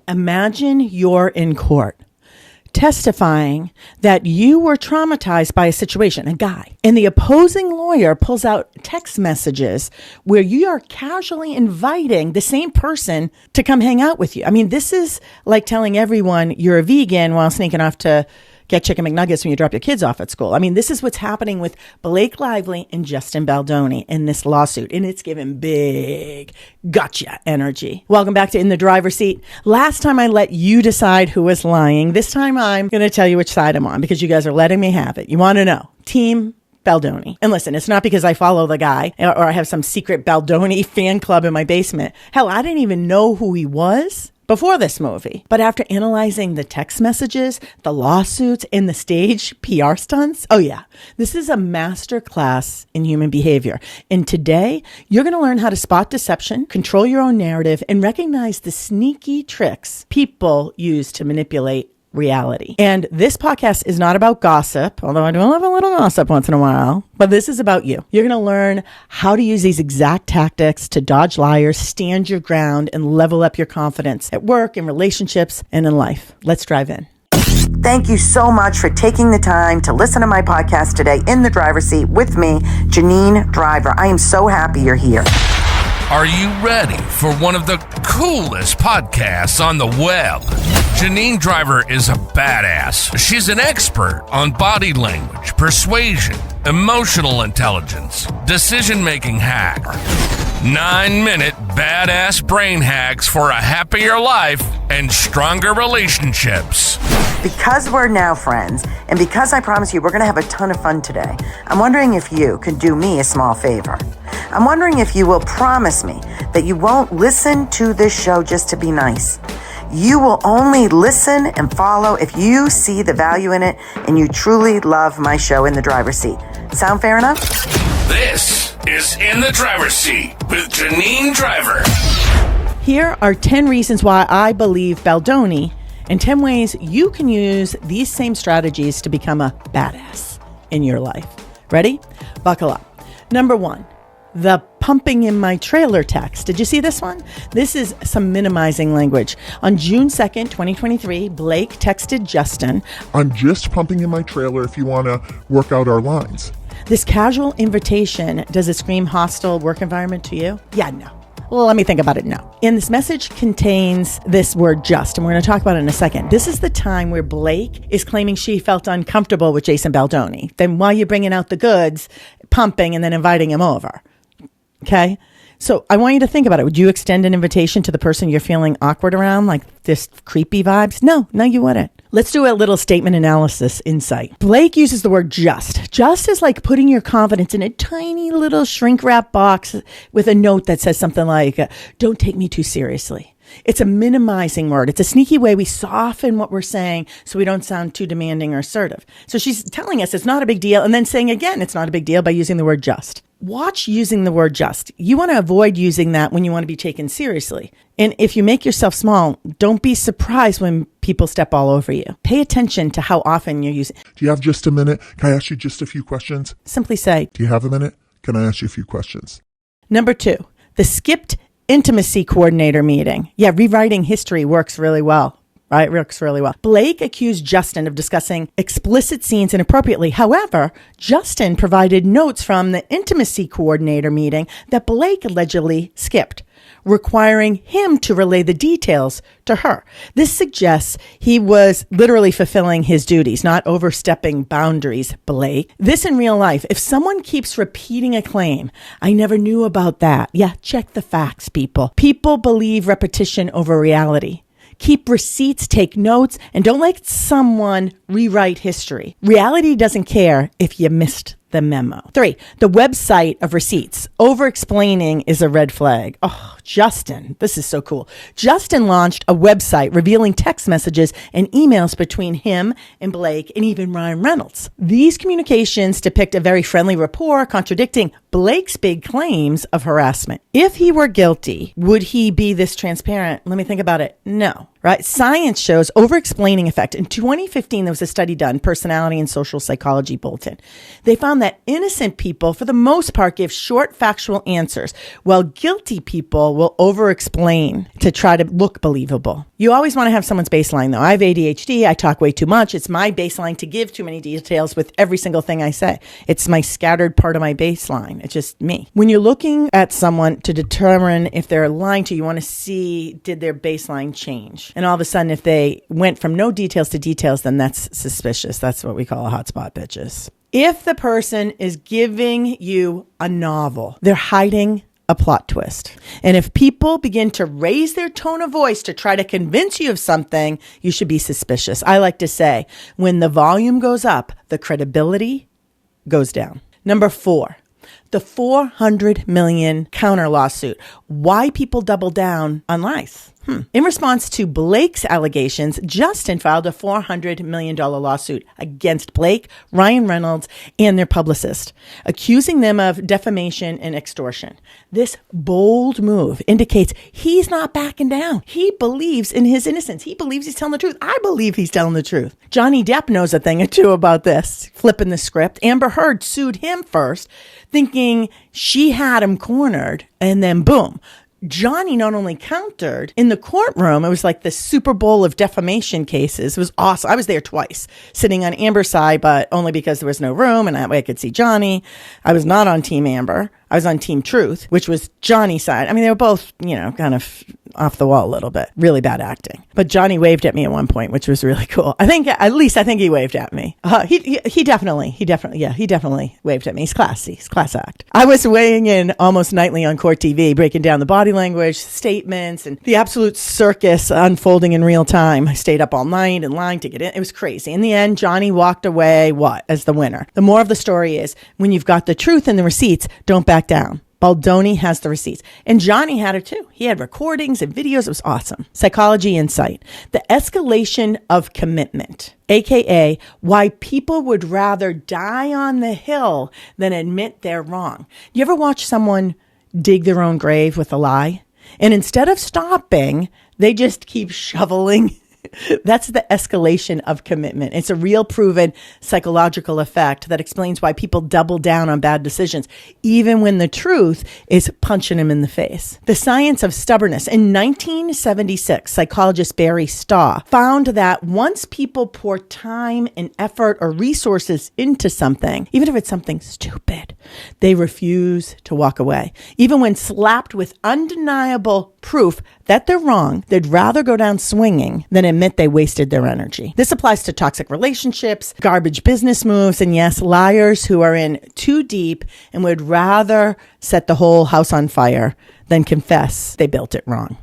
Imagine you're in court testifying that you were traumatized by a situation, a guy, and the opposing lawyer pulls out text messages where you are casually inviting the same person to come hang out with you. I mean, this is like telling everyone you're a vegan while sneaking off to get chicken McNuggets when you drop your kids off at school. I mean, this is what's happening with Blake Lively and Justin Baldoni in this lawsuit, and it's giving big gotcha energy. Welcome back to In the Driver's Seat. Last time I let you decide who was lying. This time I'm going to tell you which side I'm on because you guys are letting me have it. You want to know? Team Baldoni. And listen, it's not because I follow the guy or I have some secret Baldoni fan club in my basement. Hell, I didn't even know who he was before this movie. But after analyzing the text messages, the lawsuits, and the stage PR stunts, oh yeah, this is a master class in human behavior. And today, you're going to learn how to spot deception, control your own narrative, and recognize the sneaky tricks people use to manipulate reality. And this podcast is not about gossip, although I do love a little gossip once in a while, but this is about you. You're going to learn how to use these exact tactics to dodge liars, stand your ground, and level up your confidence at work, in relationships, and in life. Let's drive in. Thank you so much for taking the time to listen to my podcast today, In the Driver's Seat, with me, Janine Driver. I am so happy you're here. Are you ready for one of the coolest podcasts on the web? Janine Driver is a badass. She's an expert on body language, persuasion, emotional intelligence, decision-making hack, 9-minute badass brain hacks for a happier life and stronger relationships. Because we're now friends, and because I promise you we're going to have a ton of fun today, I'm wondering if you could do me a small favor. I'm wondering if you will promise me that you won't listen to this show just to be nice. You will only listen and follow if you see the value in it and you truly love my show, In the Driver's Seat. Sound fair enough? This is In the Driver's Seat with Janine Driver. Here are 10 reasons why I believe Baldoni and 10 ways you can use these same strategies to become a badass in your life. Ready? Buckle up. Number 1. The pumping in my trailer text. Did you see this one? This is some minimizing language. On June 2nd, 2023, Blake texted Justin, "I'm just pumping in my trailer if you want to work out our lines." This casual invitation, does it scream hostile work environment to you? Yeah, no. Well, let me think about it now. And this message contains this word just, and we're going to talk about it in a second. This is the time where Blake is claiming she felt uncomfortable with Jason Baldoni. Then while you're bringing out the goods, pumping and then inviting him over. Okay? So I want you to think about it. Would you extend an invitation to the person you're feeling awkward around, like this creepy vibes? No, you wouldn't. Let's do a little statement analysis insight. Blake uses the word just. Just is like putting your confidence in a tiny little shrink wrap box with a note that says something like, don't take me too seriously. It's a minimizing word. It's a sneaky way we soften what we're saying so we don't sound too demanding or assertive. So she's telling us it's not a big deal and then saying again it's not a big deal by using the word just. Watch using the word just. You want to avoid using that when you want to be taken seriously. And if you make yourself small, don't be surprised when people step all over you. Pay attention to how often you're using. Do you have just a minute? Can I ask you just a few questions? Simply say, Do you have a minute? Can I ask you a few questions? Number 2, the skipped intimacy coordinator meeting. Yeah, rewriting history works really well. Right, works really well. Blake accused Justin of discussing explicit scenes inappropriately. However, Justin provided notes from the intimacy coordinator meeting that Blake allegedly skipped, requiring him to relay the details to her. This suggests he was literally fulfilling his duties, not overstepping boundaries, Blake. This in real life, if someone keeps repeating a claim, I never knew about that. Yeah, check the facts, people. People believe repetition over reality. Keep receipts, take notes, and don't let someone rewrite history. Reality doesn't care if you missed the memo. 3, the website of receipts. Over-explaining is a red flag. Oh, Justin, this is so cool. Justin launched a website revealing text messages and emails between him and Blake and even Ryan Reynolds. These communications depict a very friendly rapport, contradicting Blake's big claims of harassment. If he were guilty, would he be this transparent? Let me think about it. No. right? Science shows over-explaining effect. In 2015, there was a study done, Personality and Social Psychology Bulletin. They found that innocent people, for the most part, give short, factual answers, while guilty people will over-explain to try to look believable. You always want to have someone's baseline, though. I have ADHD. I talk way too much. It's my baseline to give too many details with every single thing I say. It's my scattered part of my baseline. It's just me. When you're looking at someone to determine if they're lying to you, you want to see, did their baseline change? And all of a sudden, if they went from no details to details, then that's suspicious. That's what we call a hotspot, bitches. If the person is giving you a novel, they're hiding a plot twist. And if people begin to raise their tone of voice to try to convince you of something, you should be suspicious. I like to say, when the volume goes up, the credibility goes down. Number 4, the 400 million counter lawsuit. Why people double down on lies. In response to Blake's allegations, Justin filed a $400 million lawsuit against Blake, Ryan Reynolds, and their publicist, accusing them of defamation and extortion. This bold move indicates he's not backing down. He believes in his innocence. He believes he's telling the truth. I believe he's telling the truth. Johnny Depp knows a thing or two about this, flipping the script. Amber Heard sued him first, thinking she had him cornered, and then boom. Johnny not only countered in the courtroom, it was like the Super Bowl of defamation cases. It was awesome. I was there twice, sitting on Amber's side, but only because there was no room and that way I could see Johnny. I was not on Team Amber. I was on Team Truth, which was Johnny's side. I mean, they were both, kind of off the wall a little bit. Really bad acting. But Johnny waved at me at one point, which was really cool. I think he waved at me. He definitely waved at me. He's classy. He's class act. I was weighing in almost nightly on Court TV, breaking down the body language, statements, and the absolute circus unfolding in real time. I stayed up all night in line to get in. It was crazy. In the end, Johnny walked away, as the winner. The moral of the story is, when you've got the truth and the receipts, don't back down. Baldoni has the receipts. And Johnny had it too. He had recordings and videos. It was awesome. Psychology Insight. The escalation of commitment, aka why people would rather die on the hill than admit they're wrong. You ever watch someone dig their own grave with a lie? And instead of stopping, they just keep shoveling. That's the escalation of commitment. It's a real proven psychological effect that explains why people double down on bad decisions, even when the truth is punching them in the face. The science of stubbornness. In 1976, psychologist Barry Staw found that once people pour time and effort or resources into something, even if it's something stupid, they refuse to walk away. Even when slapped with undeniable proof that they're wrong, they'd rather go down swinging than admit they wasted their energy. This applies to toxic relationships, garbage business moves, and yes, liars who are in too deep and would rather set the whole house on fire than confess they built it wrong.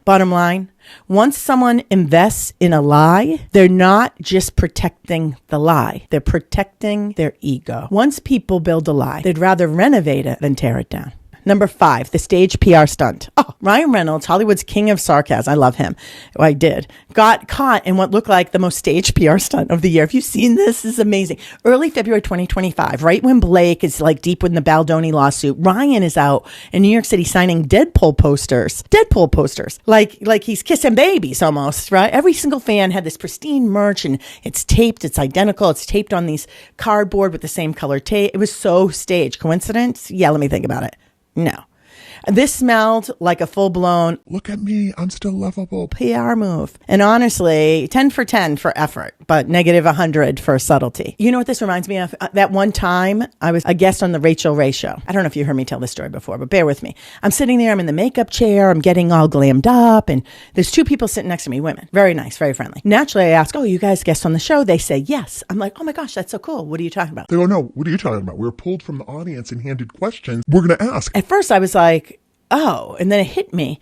Bottom line, once someone invests in a lie, they're not just protecting the lie, they're protecting their ego. Once people build a lie, they'd rather renovate it than tear it down. Number 5, the stage PR stunt. Ryan Reynolds, Hollywood's king of sarcasm. I love him. Well, I did. Got caught in what looked like the most staged PR stunt of the year. Have you seen this? This is amazing. Early February 2025, right when Blake is like deep in the Baldoni lawsuit, Ryan is out in New York City signing Deadpool posters. Like he's kissing babies almost, right? Every single fan had this pristine merch and it's taped. It's identical. It's taped on these cardboard with the same color tape. It was so staged. Coincidence? Yeah, let me think about it. No. This smelled like a full-blown, look at me, I'm still lovable, PR move. And honestly, 10 for 10 for effort, but negative 100 for subtlety. You know what this reminds me of? That one time I was a guest on the Rachel Ray show. I don't know if you heard me tell this story before, but bear with me. I'm sitting there, I'm in the makeup chair, I'm getting all glammed up, and there's 2 people sitting next to me, women. Very nice, very friendly. Naturally, I ask, you guys guests on the show? They say yes. I'm like, oh my gosh, that's so cool. What are you talking about? They go, no, what are you talking about? We were pulled from the audience and handed questions we're going to ask. At first I was like, and then it hit me.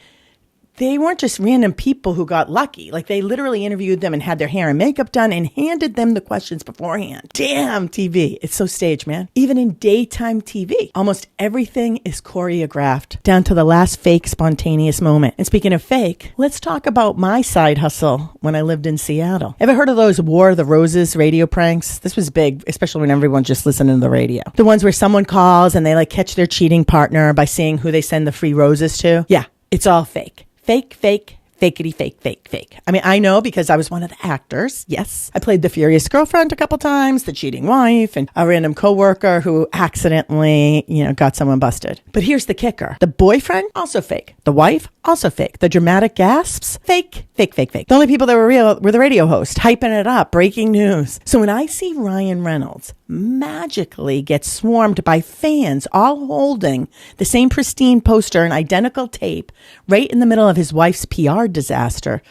They weren't just random people who got lucky. Like, they literally interviewed them and had their hair and makeup done and handed them the questions beforehand. Damn, TV. It's so staged, man. Even in daytime TV, almost everything is choreographed down to the last fake, spontaneous moment. And speaking of fake, let's talk about my side hustle when I lived in Seattle. Ever heard of those War of the Roses radio pranks? This was big, especially when everyone's just listening to the radio. The ones where someone calls and they catch their cheating partner by seeing who they send the free roses to. Yeah, it's all fake. Fake, fake, fakety fake, fake, fake. I mean, I know because I was one of the actors. Yes. I played the furious girlfriend a couple times, the cheating wife, and a random coworker who accidentally, got someone busted. But here's the kicker. The boyfriend, also fake. The wife, also fake. The dramatic gasps, fake, fake, fake, fake. The only people that were real were the radio host, hyping it up, breaking news. So when I see Ryan Reynolds magically get swarmed by fans all holding the same pristine poster and identical tape right in the middle of his wife's PR disaster,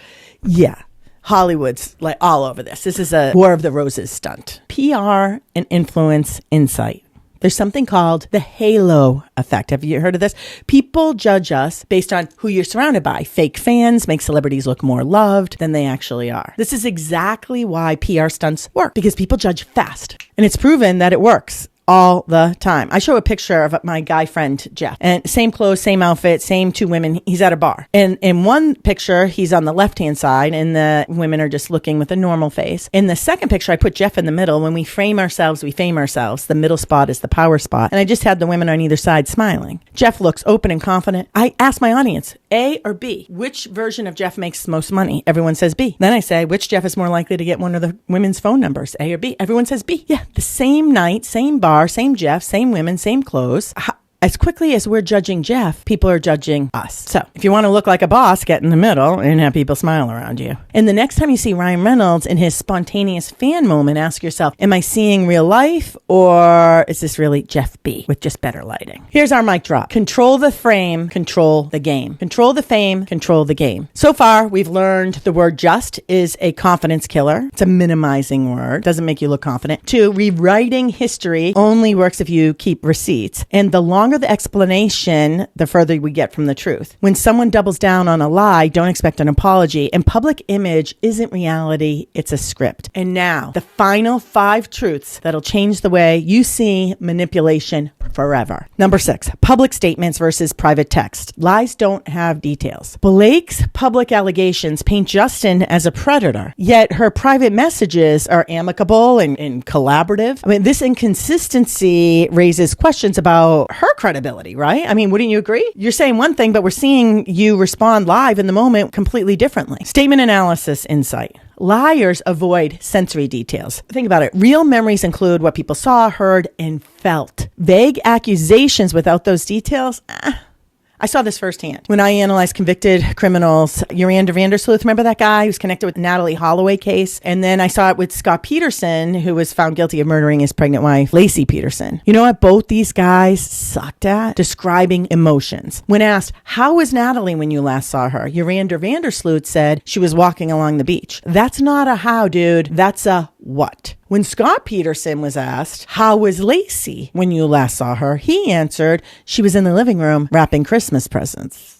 yeah, Hollywood's like all over this. This is a War of the Roses stunt. PR and influence insight. There's something called the halo effect. Have you heard of this? People judge us based on who you're surrounded by. Fake fans make celebrities look more loved than they actually are. This is exactly why PR stunts work, because people judge fast. And it's proven that it works all the time. I show a picture of my guy friend, Jeff, and same clothes, same outfit, same two women. He's at a bar. And in one picture, he's on the left-hand side and the women are just looking with a normal face. In the second picture, I put Jeff in the middle. When we frame ourselves, we fame ourselves. The middle spot is the power spot. And I just had the women on either side smiling. Jeff looks open and confident. I asked my audience, A or B, which version of Jeff makes most money? Everyone says B. Then I say, which Jeff is more likely to get one of the women's phone numbers, A or B? Everyone says B. Yeah, the same night, same bar, same Jeff, same women, same clothes. As quickly as we're judging Jeff, people are judging us. So if you want to look like a boss, get in the middle and have people smile around you. And the next time you see Ryan Reynolds in his spontaneous fan moment, ask yourself, am I seeing real life or is this really Jeff B with just better lighting? Here's our mic drop. Control the frame, control the game. Control the fame, control the game. So far, we've learned the word just is a confidence killer. It's a minimizing word. Doesn't make you look confident. 2, rewriting history only works if you keep receipts. And the longer the explanation, the further we get from the truth. When someone doubles down on a lie, don't expect an apology. And public image isn't reality, it's a script. And now, the final 5 truths that'll change the way you see manipulation forever. Number 6, public statements versus private text. Lies don't have details. Blake's public allegations paint Justin as a predator, yet her private messages are amicable and collaborative. I mean, this inconsistency raises questions about her credibility, right? I mean, wouldn't you agree? You're saying one thing, but we're seeing you respond live in the moment completely differently. Statement analysis insight. Liars avoid sensory details. Think about it. Real memories include what people saw, heard, and felt. Vague accusations without those details, I saw this firsthand. When I analyzed convicted criminals, Uriander Vandersloot, remember that guy who's connected with the Natalie Holloway case? And then I saw it with Scott Peterson, who was found guilty of murdering his pregnant wife, Lacey Peterson. You know what both these guys sucked at? Describing emotions. When asked, how was Natalie when you last saw her? Uriander Vandersloot said she was walking along the beach. That's not a how, dude. That's a what? When Scott Peterson was asked, how was Lacey when you last saw her? He answered, she was in the living room wrapping Christmas presents.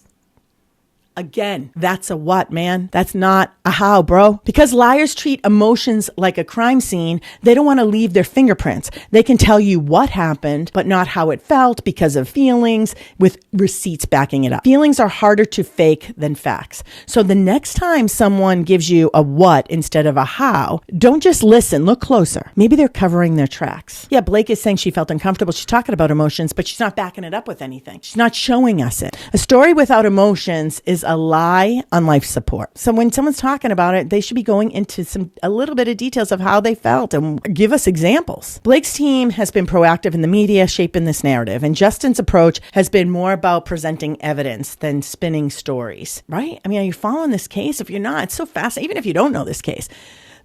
Again, that's a what, man? That's not a how, bro. Because liars treat emotions like a crime scene, they don't want to leave their fingerprints. They can tell you what happened, but not how it felt because of feelings with receipts backing it up. Feelings are harder to fake than facts. So the next time someone gives you a what instead of a how, don't just listen, look closer. Maybe they're covering their tracks. Yeah, Blake is saying she felt uncomfortable. She's talking about emotions, but she's not backing it up with anything. She's not showing us it. A story without emotions is a lie on life support. So when someone's talking about it, they should be going into a little bit of details of how they felt and give us examples. Blake's team has been proactive in the media shaping this narrative, and Justin's approach has been more about presenting evidence than spinning stories, right? I mean, are you following this case? If you're not, it's so fascinating. Even if you don't know this case,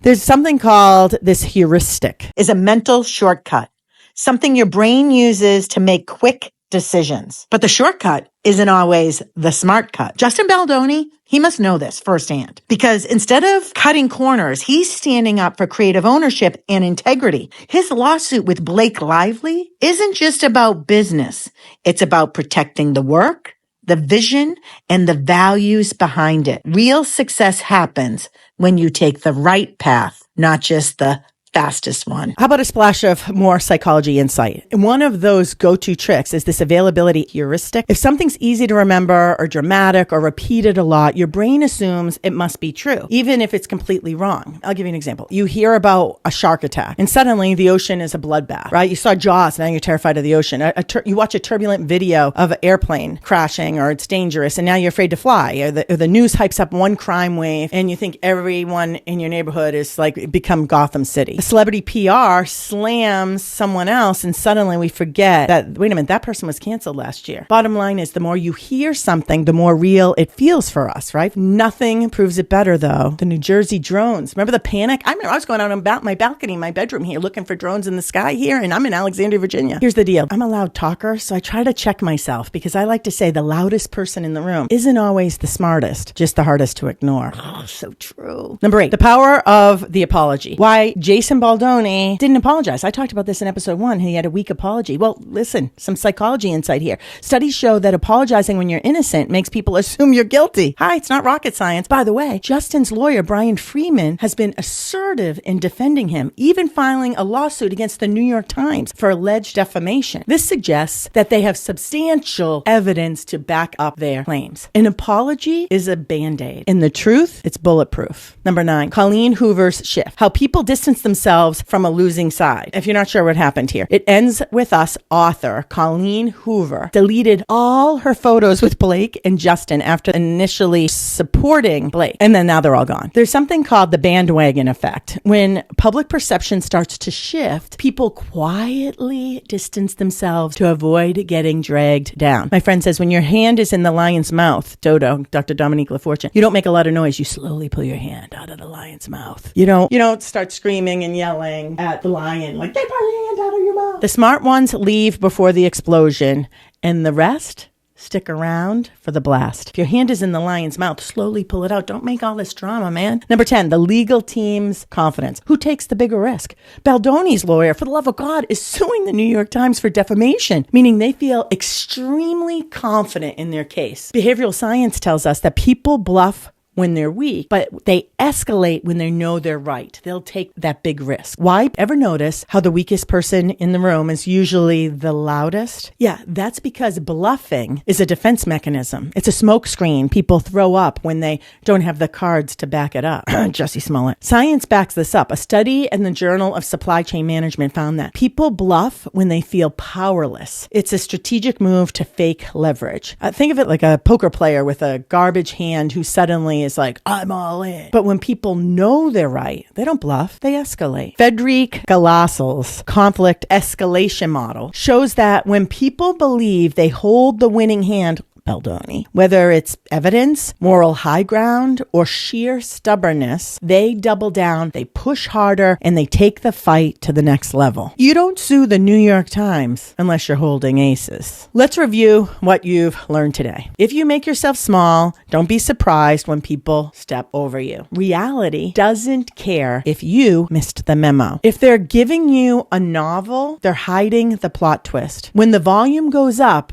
there's something called this heuristic. Is a mental shortcut, something your brain uses to make quick decisions. But the shortcut isn't always the smart cut. Justin Baldoni, he must know this firsthand, because instead of cutting corners, he's standing up for creative ownership and integrity. His lawsuit with Blake Lively isn't just about business. It's about protecting the work, the vision, and the values behind it. Real success happens when you take the right path, not just the fastest one. How about a splash of more psychology insight? And one of those go-to tricks is this availability heuristic. If something's easy to remember or dramatic or repeated a lot, your brain assumes it must be true, even if it's completely wrong. I'll give you an example. You hear about a shark attack and suddenly the ocean is a bloodbath, right? You saw Jaws, now you're terrified of the ocean. You watch a turbulent video of an airplane crashing or it's dangerous and now you're afraid to fly. Or the news hypes up one crime wave and you think everyone in your neighborhood is like become Gotham City. Celebrity PR slams someone else and suddenly we forget that, wait a minute, that person was canceled last year. Bottom line is the more you hear something, the more real it feels for us, right? Nothing proves it better though. The New Jersey drones. Remember the panic? I remember I was going out on my balcony, my bedroom here, looking for drones in the sky here, and I'm in Alexandria, Virginia. Here's the deal. I'm a loud talker, so I try to check myself because I like to say the loudest person in the room isn't always the smartest, just the hardest to ignore. Oh, so true. Number 8, the power of the apology. Why Jason Baldoni didn't apologize. I talked about this in episode 1. He had a weak apology. Well, listen, some psychology insight here. Studies show that apologizing when you're innocent makes people assume you're guilty. Hi, it's not rocket science. By the way, Justin's lawyer, Brian Freeman, has been assertive in defending him, even filing a lawsuit against the New York Times for alleged defamation. This suggests that they have substantial evidence to back up their claims. An apology is a Band-Aid. In the truth, it's bulletproof. Number 9, Colleen Hoover's shift. How people distance themselves from a losing side. If you're not sure what happened here, it ends with us author Colleen Hoover deleted all her photos with Blake and Justin after initially supporting Blake. And then now they're all gone. There's something called the bandwagon effect. When public perception starts to shift, people quietly distance themselves to avoid getting dragged down. My friend says when your hand is in the lion's mouth, Dodo, Dr. Dominique LaFortune, you don't make a lot of noise. You slowly pull your hand out of the lion's mouth. You don't start screaming and yelling at the lion like, get your hand out of your mouth. The smart ones leave before the explosion and the rest stick around for the blast. If your hand is in the lion's mouth, slowly pull it out. Don't make all this drama, man. Number 10, the legal team's confidence. Who takes the bigger risk? Baldoni's lawyer, for the love of God, is suing the New York Times for defamation, meaning they feel extremely confident in their case. Behavioral science tells us that people bluff when they're weak, but they escalate when they know they're right. They'll take that big risk. Why? Ever notice how the weakest person in the room is usually the loudest? Yeah, that's because bluffing is a defense mechanism. It's a smokescreen people throw up when they don't have the cards to back it up. Jussie Smollett. Science backs this up. A study in the Journal of Supply Chain Management found that people bluff when they feel powerless. It's a strategic move to fake leverage. Think of it like a poker player with a garbage hand who suddenly is like, I'm all in. But when people know they're right, they don't bluff, they escalate. Frederic Galassal's conflict escalation model shows that when people believe they hold the winning hand, Baldoni, whether it's evidence, moral high ground, or sheer stubbornness, they double down, they push harder, and they take the fight to the next level. You don't sue the New York Times unless you're holding aces. Let's review what you've learned today. If you make yourself small, don't be surprised when people step over you. Reality doesn't care if you missed the memo. If they're giving you a novel, they're hiding the plot twist. When the volume goes up,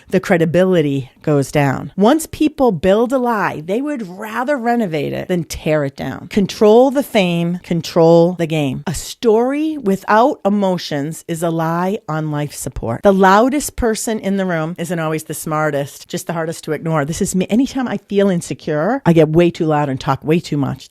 the credibility goes down. Once people build a lie, they would rather renovate it than tear it down. Control the fame, control the game. A story without emotions is a lie on life support. The loudest person in the room isn't always the smartest, just the hardest to ignore. This is me. Anytime I feel insecure, I get way too loud and talk way too much.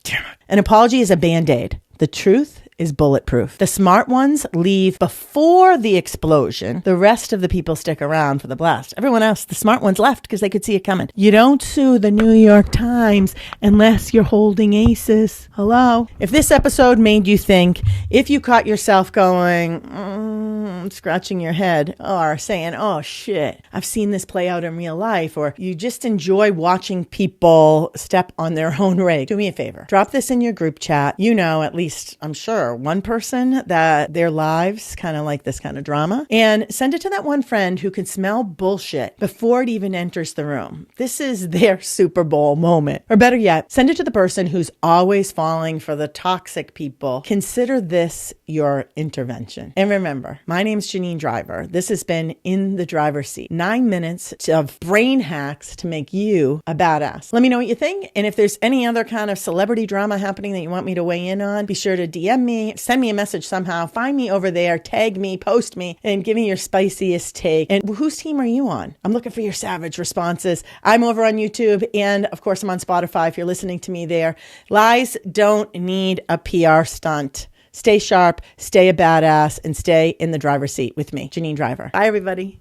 An apology is a Band-Aid. The truth is bulletproof. The smart ones leave before the explosion. The rest of the people stick around for the blast. Everyone else, the smart ones left because they could see it coming. You don't sue the New York Times unless you're holding aces. Hello? If this episode made you think, if you caught yourself going, scratching your head, or saying, oh shit, I've seen this play out in real life, or you just enjoy watching people step on their own rake, do me a favor. Drop this in your group chat. You know, at least I'm sure one person that their lives kind of like this kind of drama, and send it to that one friend who can smell bullshit before it even enters the room. This is their Super Bowl moment. Or better yet, send it to the person who's always falling for the toxic people. Consider this your intervention. And remember, my name's Janine Driver. This has been In the Driver's Seat. 9 minutes of brain hacks to make you a badass. Let me know what you think. And if there's any other kind of celebrity drama happening that you want me to weigh in on, be sure to DM me me, send me a message somehow, find me over there, tag me, post me, and give me your spiciest take. And whose team are you on? I'm looking for your savage responses. I'm over on YouTube, and of course I'm on Spotify if you're listening to me there. Lies don't need a PR stunt. Stay sharp, stay a badass, and stay in the driver's seat with me, Janine Driver. Bye, everybody.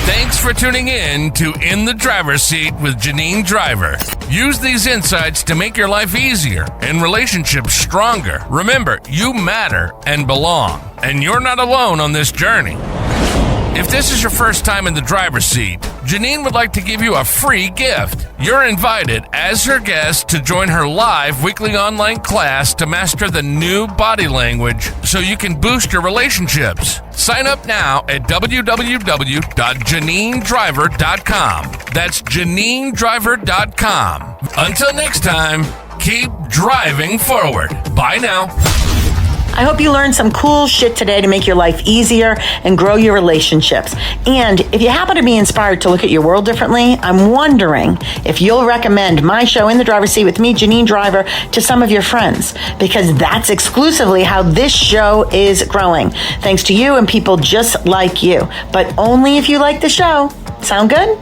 Thanks for tuning in to In the Driver's Seat with Janine Driver. Use these insights to make your life easier and relationships stronger. Remember, you matter and belong, and you're not alone on this journey. If this is your first time in the driver's seat, Janine would like to give you a free gift. You're invited as her guest to join her live weekly online class to master the new body language so you can boost your relationships. Sign up now at www.janinedriver.com. That's janinedriver.com. Until next time, keep driving forward. Bye now. I hope you learned some cool shit today to make your life easier and grow your relationships. And if you happen to be inspired to look at your world differently, I'm wondering if you'll recommend my show In the Driver's Seat with me, Janine Driver, to some of your friends, because that's exclusively how this show is growing. Thanks to you and people just like you, but only if you like the show. Sound good?